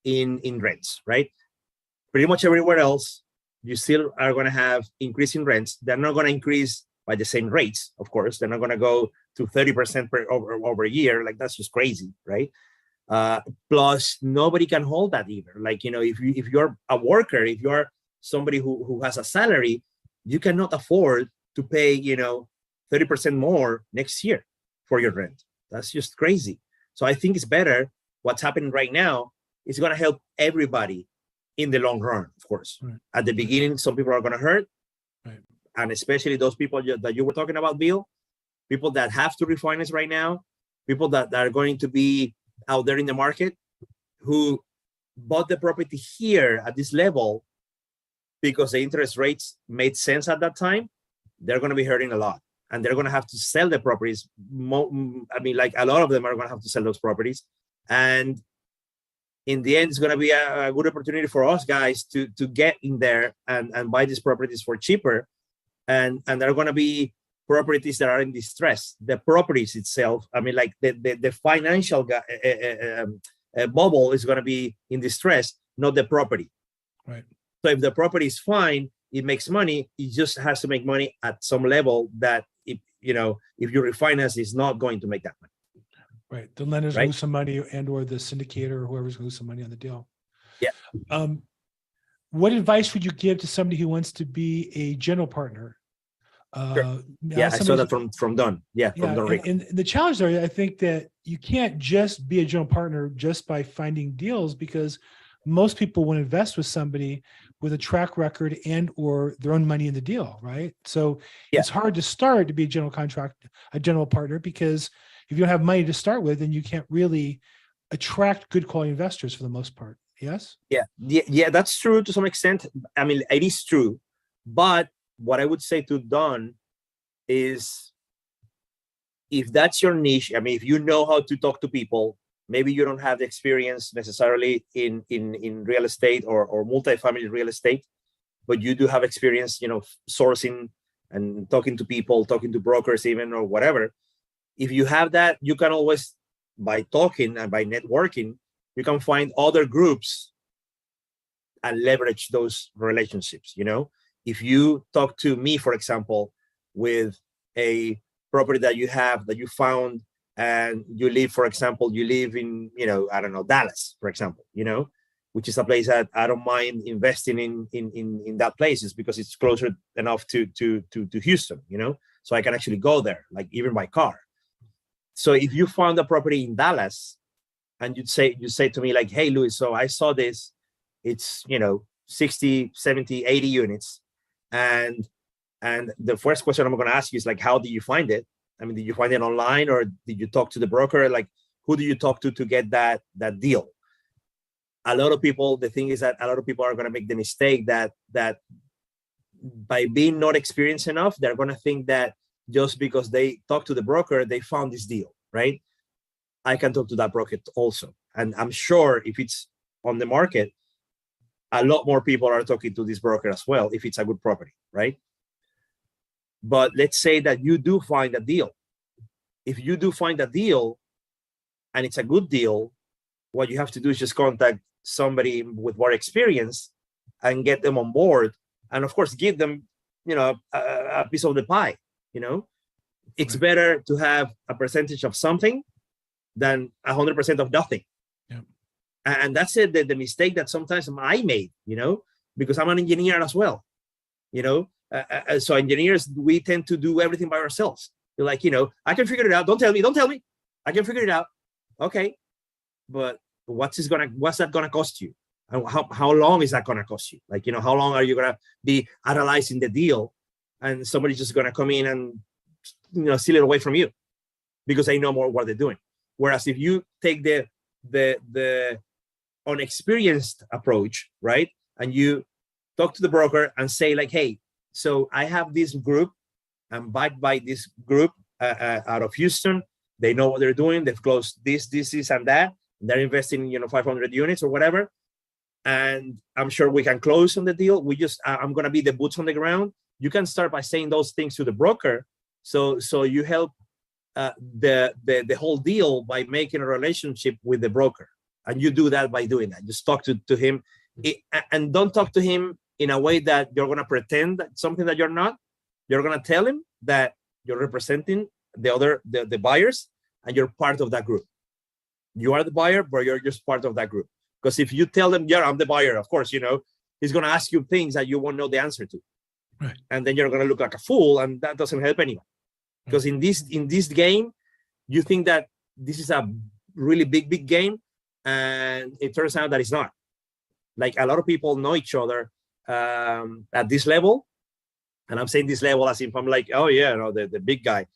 in rents, right? Pretty much everywhere else, you still are going to have increasing rents. They're not going to increase by the same rates, of course. They're not going to go to 30% over a year. Like, that's just crazy, right? Plus, nobody can hold that either. Like, if you're a worker, if you're somebody who has a salary, you cannot afford to pay, 30% more next year for your rent. That's just crazy. So I think it's better. What's happening right now is going to help everybody in the long run, of course. Right. At the beginning, some people are going to hurt. Right. And especially those people that you were talking about, Bill, people that have to refinance right now, people that are going to be out there in the market who bought the property here at this level because the interest rates made sense at that time, they're going to be hurting a lot. And they're going to have to sell the properties. Like a lot of them are going to have to sell those properties. And in the end, it's going to be a good opportunity for us guys to get in there and buy these properties for cheaper. And there are going to be properties that are in distress. The properties itself, the financial bubble is going to be in distress, not the property. Right. So if the property is fine, it makes money. It just has to make money at some level that, if you refinance, is not going to make that money. Right. The lenders lose some money, and or the syndicator or whoever's going to lose some money on the deal. Yeah. What advice would you give to somebody who wants to be a general partner? Sure. Yeah, I saw that from Don. Yeah, from Don. And the challenge there, I think that you can't just be a general partner just by finding deals, because most people want to invest with somebody with a track record and or their own money in the deal, right? So it's hard to start to be a general partner, because if you don't have money to start with, then you can't really attract good quality investors for the most part. Yes? Yeah, that's true to some extent. It is true. But what I would say to Don is, if that's your niche, if you know how to talk to people, maybe you don't have the experience necessarily in real estate or multifamily real estate, but you do have experience, sourcing and talking to people, talking to brokers even, or whatever. If you have that, you can always, by talking and by networking, you can find other groups and leverage those relationships. If you talk to me, for example, with a property that you found, and you live in, Dallas, for example, which is a place that I don't mind investing in that place, because it's closer enough to Houston, so I can actually go there, like even by car. So if you found a property in Dallas and you say to me like, hey, Luis, so I saw this, it's, 60, 70, 80 units. And the first question I'm going to ask you is like, how did you find it? Did you find it online, or did you talk to the broker? Like, who do you talk to get that deal? The thing is that a lot of people are going to make the mistake that by being not experienced enough, they're going to think that just because they talk to the broker, they found this deal, right? I can talk to that broker also. And I'm sure if it's on the market, a lot more people are talking to this broker as well, if it's a good property, right? But let's say that you do find a deal. If you do find a deal and it's a good deal, what you have to do is just contact somebody with more experience and get them on board. And of course, give them, a piece of the pie. It's better to have a percentage of something than 100% of nothing. Yeah. And that's it. The mistake that sometimes I made, because I'm an engineer as well. So engineers, we tend to do everything by ourselves. You're like, I can figure it out. Don't tell me. I can figure it out. Okay. But what's that gonna cost you? And how long is that gonna cost you? Like, how long are you gonna be analyzing the deal and somebody's just gonna come in and steal it away from you because they know more what they're doing? Whereas if you take the unexperienced approach, right? And you talk to the broker and say like, hey, so I have this group, I'm backed by this group out of Houston. They know what they're doing. They've closed this, and that. They're investing, 500 units or whatever. And I'm sure we can close on the deal. I'm going to be the boots on the ground. You can start by saying those things to the broker. So you help the whole deal by making a relationship with the broker. And you do that by doing that. Just talk to him, and don't talk to him in a way that you're going to pretend that something that you're not. You're going to tell him that you're representing the buyers and you're part of that group. You are the buyer, but you're just part of that group. Because if you tell them, yeah, I'm the buyer, of course, he's going to ask you things that you won't know the answer to. Right. And then you're going to look like a fool, and that doesn't help anyone. Because in this game, you think that this is a really big game, and it turns out that it's not. Like, a lot of people know each other at this level. And I'm saying this level as if I'm like, oh yeah, the big guy.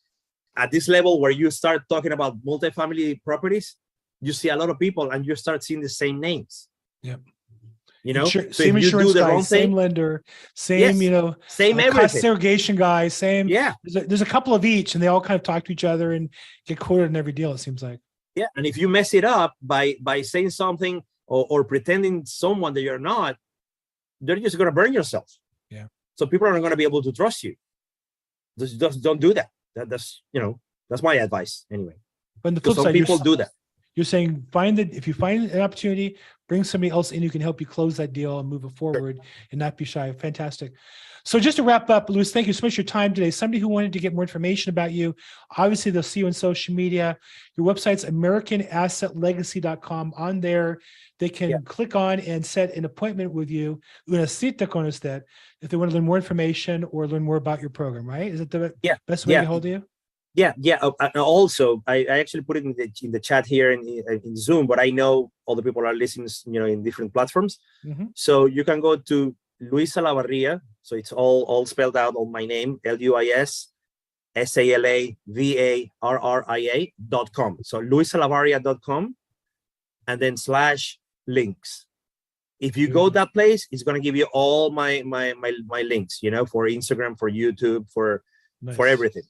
At this level where you start talking about multifamily properties, you see a lot of people and you start seeing the same names. Yep. So same insurance guy, same lender, same, yes, same everything. Cost segregation guy, same. Yeah. There's a couple of each, and they all kind of talk to each other and get quoted in every deal, it seems like. Yeah. And if you mess it up by saying something or pretending someone that you're not, they're just going to burn yourself. Yeah. So people aren't going to be able to trust you. Just don't do that. That's my advice anyway. But on the flip some side, people do that. You're saying if you find an opportunity, bring somebody else in who can help you close that deal and move it forward and not be shy. Fantastic. So just to wrap up, Luis, thank you so much for your time today. Somebody who wanted to get more information about you, obviously they'll see you on social media. Your website's AmericanAssetLegacy.com. On there, they can click on and set an appointment with you, una cita con usted, if they want to learn more information or learn more about your program, right? Is it the best way to get hold of you? Yeah. Also, I actually put it in the chat here in Zoom, but I know all the people are listening, in different platforms. Mm-hmm. So you can go to Luis Salavarria. So it's all spelled out on my name, LuisSalavarria.com. So LuisSalavarria.com, and then /links. If you go that place, it's going to give you all my links, for Instagram, for YouTube, for everything.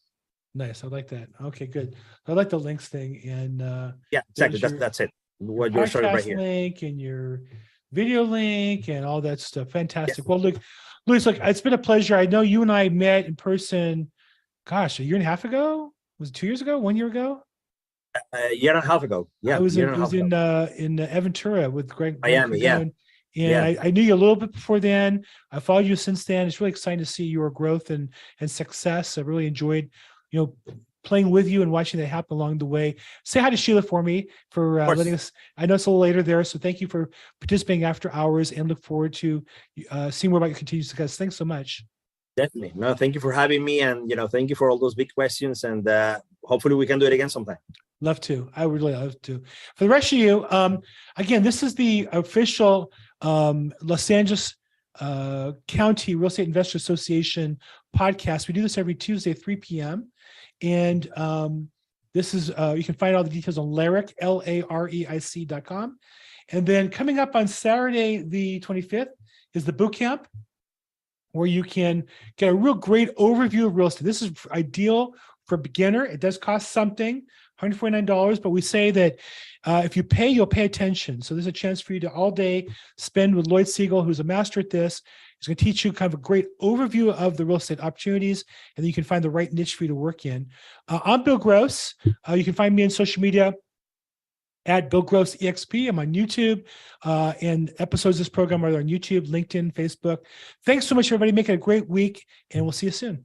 Nice. I like that. Okay, good. I like the links thing. And exactly. That's it. What you're showing right here. Link and your video link and all that stuff. Fantastic. Yes. Well, look, Luis, it's been a pleasure. I know you and I met in person, gosh, a year and a half ago? Was it 2 years ago? 1 year ago? A year and a half ago. Yeah. I was in Aventura with Greg. Miami, and I knew you a little bit before then. I followed you since then. It's really exciting to see your growth and success. I really enjoyed playing with you and watching that happen along the way. Say hi to Sheila for me for letting us. I know it's a little later there, so thank you for participating after hours, and look forward to seeing more about your continued success. Thanks so much. Definitely. No, thank you for having me, and thank you for all those big questions, and hopefully we can do it again sometime. Love to. I would really love to. For the rest of you, again, this is the official Los Angeles County Real Estate Investor Association podcast. We do this every Tuesday, 3 p.m. And this is, you can find all the details on LAREIC, LAREIC.com. And then coming up on Saturday, the 25th, is the boot camp, where you can get a real great overview of real estate. This is ideal for a beginner. It does cost something, $149, but we say that if you pay, you'll pay attention. So there's a chance for you to all day spend with Lloyd Siegel, who's a master at this, He's going to teach you kind of a great overview of the real estate opportunities, and then you can find the right niche for you to work in. I'm Bill Gross. You can find me on social media at Bill Gross EXP. I'm on YouTube, and episodes of this program are on YouTube, LinkedIn, Facebook. Thanks so much, everybody. Make it a great week, and we'll see you soon.